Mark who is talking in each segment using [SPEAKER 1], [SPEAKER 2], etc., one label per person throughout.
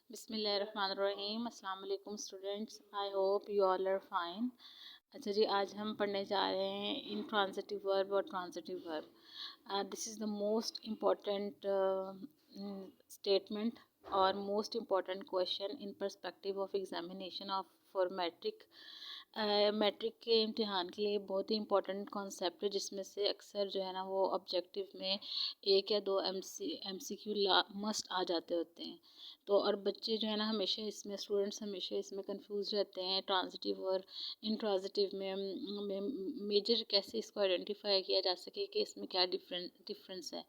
[SPEAKER 1] बिस्मिल्लाहिर्रहमानिर्रहीम। अस्सलाम वालेकुम students, I hope you all are fine. अच्छा जी, आज हम पढ़ने जा रहे हैं इंट्रांजिटिव वर्ब और transitive verb. This is the most important statement और most important question in perspective of examination of for matric. Matric के इम्तिहान के लिए बहुत ही इंपॉर्टेंट कॉन्सेप्ट है, जिसमें से अक्सर जो है ना वो ऑब्जेक्टिव में एक या दो MCQ मस्ट आ जाते होते हैं। तो और बच्चे जो है ना हमेशा इसमें स्टूडेंट्स हमेशा इसमें कंफ्यूज रहते हैं ट्रांजिटिव और इंट्रांजिटिव में मेजर कैसे इसको आइडेंटिफाई किया जा सके कि इसमें क्या डिफरेंस है।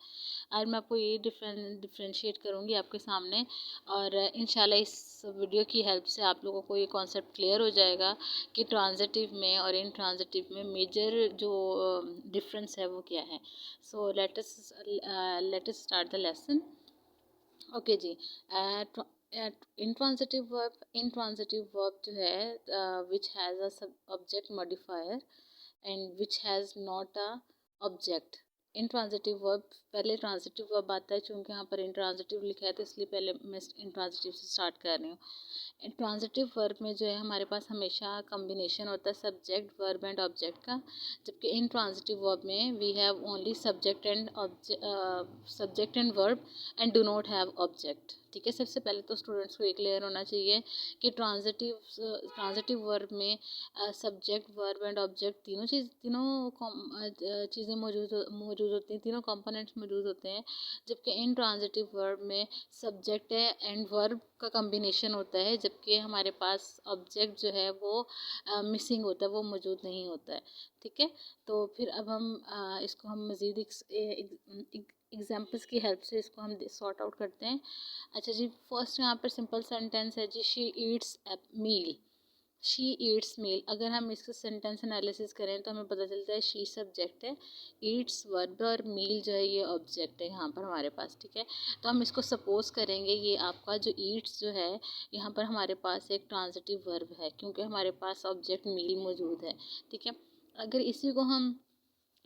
[SPEAKER 1] आज मैं आपको ये डिफ्रेंशिएट करूँगी आपके सामने, और इंशाल्लाह इस वीडियो की हेल्प से आप लोगों को ये कॉन्सेप्ट क्लियर हो जाएगा कि ट्रांजिटिव में और इंट्रांजिटिव में मेजर जो डिफरेंस है वो क्या है। So let us start the lesson. Okay जी। intransitive verb जो है which has a object modifier and which has not a object। Intransitive verb, पहले ट्रांजिटिव वर्ब आता है, चूँकि यहाँ पर इंट्रांजिटिव लिखा है तो इसलिए पहले मैं इंट्रांजिटिव से स्टार्ट कर रही हूँ। ट्रांजिटिव वर्ब में जो है हमारे पास हमेशा कम्बिनेशन होता है सब्जेक्ट वर्ब एंड ऑब्जेक्ट का, जबकि इंट्रांजिटिव वर्ब में we have only subject and verb and do not have object. ठीक है, सबसे पहले तो स्टूडेंट्स को ये क्लियर होना चाहिए कि ट्रांजिटिव वर्ब में सब्जेक्ट वर्ब एंड ऑब्जेक्ट तीनों चीज़ें मौजूद होती हैं, तीनों कंपोनेंट्स मौजूद होते हैं, जबकि इंट्रांजिटिव वर्ब में सब्जेक्ट एंड वर्ब का कम्बिनेशन होता है, जबकि हमारे पास ऑब्जेक्ट जो है वो मिसिंग होता है, वो मौजूद नहीं होता है। ठीक है, तो फिर अब हम इसको हम मज़ीद एग्जाम्पल्स की हेल्प से इसको हम सॉर्ट आउट करते हैं। अच्छा जी, फर्स्ट यहाँ पर सिंपल सेंटेंस है जी, she eats meal. She eats meal, अगर हम इसका सेंटेंस एनालिसिस करें तो हमें पता चलता है शी सब्जेक्ट है, ईट्स वर्ब और मील जो है ये ऑब्जेक्ट है यहाँ पर हमारे पास। ठीक है, तो हम इसको सपोज करेंगे ये आपका जो ईट्स जो है यहाँ पर हमारे पास एक ट्रांजिटिव वर्ब है, क्योंकि हमारे पास ऑब्जेक्ट मील मौजूद है। ठीक है, अगर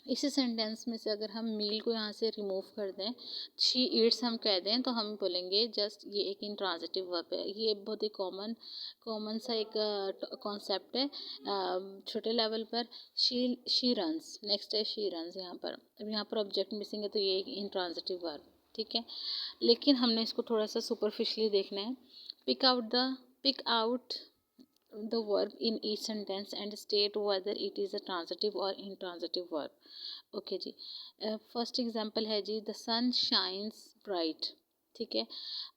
[SPEAKER 1] इसी सेंटेंस में से अगर हम मील को यहाँ से रिमूव कर दें, शी ईट्स हम कह दें, तो हम बोलेंगे जस्ट ये एक इंट्रांजिटिव वर्ब है। ये बहुत ही कॉमन सा एक कॉन्सेप्ट है छोटे लेवल पर। शी रन्स, नेक्स्ट है शी रन्स। यहाँ पर ऑब्जेक्ट मिसिंग है, तो ये एक इंट्रांजिटिव वर्ब। ठीक है, लेकिन हमने इसको थोड़ा सा सुपरफिशली देखना है। Pick out the verb in each sentence and state whether it is a transitive or intransitive verb। Okay जी, फर्स्ट एग्जांपल है जी, द सन शाइन्स ब्राइट। ठीक है,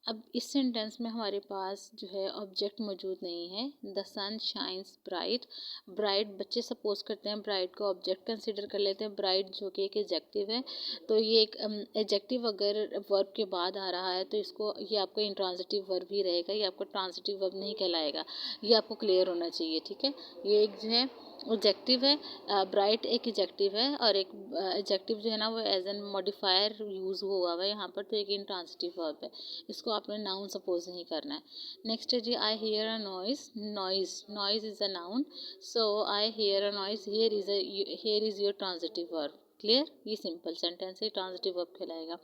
[SPEAKER 1] अब इस सेंटेंस में हमारे पास जो है ऑब्जेक्ट मौजूद नहीं है। The sun shines bright, bright बच्चे सपोज करते हैं, ब्राइट को ऑब्जेक्ट कंसिडर कर लेते हैं, ब्राइट जो कि एक एडजेक्टिव है, तो ये एक एडजेक्टिव अगर वर्ब के बाद आ रहा है तो ये आपका इंट्रांजिटिव वर्ब ही रहेगा, ये आपका ट्रांजिटिव वर्ब नहीं कहलाएगा। ये आपको क्लियर होना चाहिए। ठीक है, ये एक जो है एडजेक्टिव है, ब्राइट एक एडजेक्टिव है, और एक एडजेक्टिव जो है ना वो एज एन मॉडिफायर यूज़ हुआ हुआ है यहाँ पर, तो एक इंट्रांजिटिव वर्ब है, इसको आपने नाउन सपोज नहीं करना है। नेक्स्ट है जी, I hear a noise. Noise is a noun, so I hear a noise, here is your transitive verb. Clear, ये सिंपल सेंटेंस है, ट्रांजिटिव वर्ब कहलाएगा।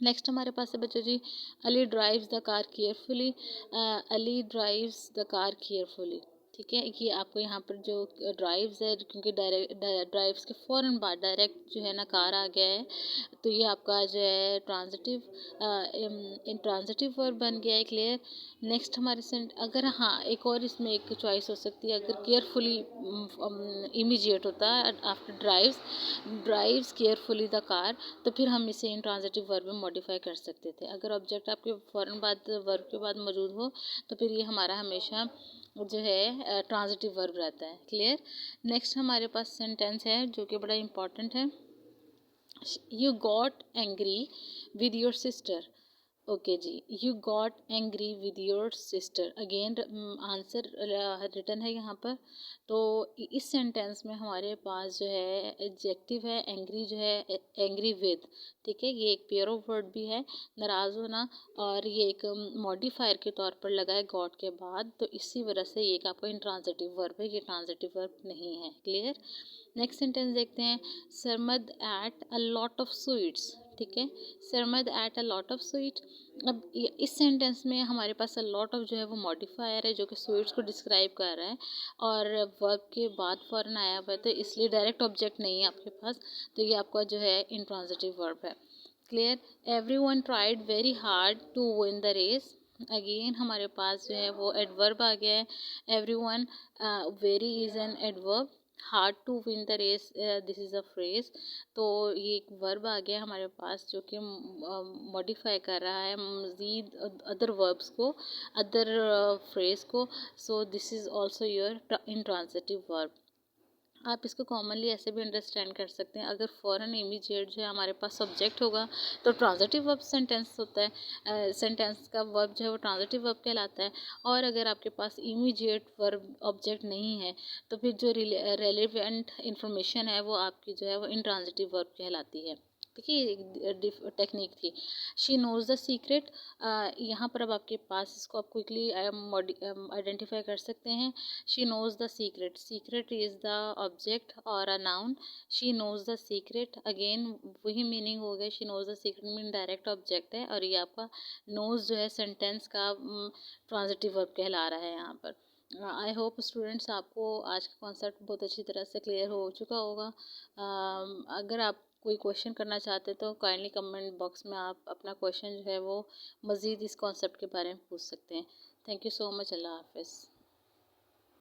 [SPEAKER 1] नेक्स्ट हमारे पास है बच्चों जी, Ali drives the car carefully. Ali drives the car carefully. ठीक है, ये आपको यहाँ पर जो ड्राइव्स है, क्योंकि ड्राइव्स के फ़ौरन बाद डायरेक्ट जो है ना कार आ गया है, तो ये आपका जो है ट्रांजिटिव वर्ब बन गया है। क्लियर, नेक्स्ट हमारे अगर हाँ एक और इसमें एक चॉइस हो सकती है, अगर केयरफुली इमीजिएट होता है after drives carefully the car, तो फिर हम इसे इंट्रांजिटिव वर्ब में मॉडिफाई कर सकते थे। अगर ऑब्जेक्ट आपके फ़ौरन बाद वर्ब के बाद मौजूद हो तो फिर ये हमारा हमेशा जो है ट्रांजिटिव वर्ब रहता है। क्लियर, नेक्स्ट हमारे पास सेंटेंस है जो कि बड़ा इम्पॉर्टेंट है, you got angry with your sister. Okay जी, you got angry with your sister, again answer written है यहाँ पर। तो इस सेंटेंस में हमारे पास जो है एडजेक्टिव है एंग्री, जो है एंग्री विद। ठीक है, ये एक पेयर ऑफ वर्ड भी है, नाराज़ होना, और ये एक मॉडिफायर के तौर पर लगा है गॉट के बाद, तो इसी वजह से ये एक आपका इंट्रांजिटिव वर्ब है, ये ट्रांजिटिव वर्ब नहीं है। क्लियर, नेक्स्ट सेंटेंस देखते हैं, Sarmad at a lot of sweets. ठीक है। Sarmad at a lot of sweet. अब इस सेंटेंस में हमारे पास अ लॉट ऑफ जो है वो मॉडिफायर है जो कि स्वीट्स को डिस्क्राइब कर रहा है, और वर्ब के बाद फॉरन आया हुआ है, तो इसलिए डायरेक्ट ऑब्जेक्ट नहीं है आपके पास, तो ये आपका जो है इंट्रांजिटिव वर्ब है। Clear. Everyone tried very hard to win the race. Again हमारे पास जो है वो एडवर्ब आ गया है। Everyone, very is an adverb, hard to win the race, this is a phrase. तो ये एक वर्ब आ गया हमारे पास जो कि मॉडिफाई कर रहा है मज़ीद अदर वर्ब्स को, अदर फ्रेज को। So this is also your intransitive verb. आप इसको कॉमनली ऐसे भी अंडरस्टैंड कर सकते हैं, अगर फ़ौरन इमीडिएट जो है हमारे पास सब्जेक्ट होगा तो ट्रांजिटिव वर्ब सेंटेंस होता है, सेंटेंस का वर्ब जो है वो ट्रांजिटिव वर्ब कहलाता है। और अगर आपके पास इमीडिएट वर्ब ऑब्जेक्ट नहीं है तो फिर जो रेलिवेंट इंफॉर्मेशन है वो आपकी जो है वो इंट्रांजिटिव वर्ब कहलाती है। देखिए टेक्निक थी। She knows the secret. यहाँ पर अब आपके पास इसको आप क्विकली आइडेंटिफाई कर सकते हैं। She knows the secret, secret is the object और a noun. She knows the secret, again वही मीनिंग हो गया। She knows the secret mean direct object है, और ये आपका नोज़ जो है सेंटेंस का ट्रांजिटिव वर्ब कहला रहा है यहाँ पर। आई होप स्टूडेंट्स आपको आज का कॉन्सेप्ट बहुत अच्छी तरह से क्लियर हो चुका होगा। अगर आप कोई क्वेश्चन करना चाहते हैं तो काइंडली कमेंट बॉक्स में आप अपना क्वेश्चन जो है वो मज़ीद इस कॉन्सेप्ट के बारे में पूछ सकते हैं। Thank you so much. अल्लाह हाफ़िज़।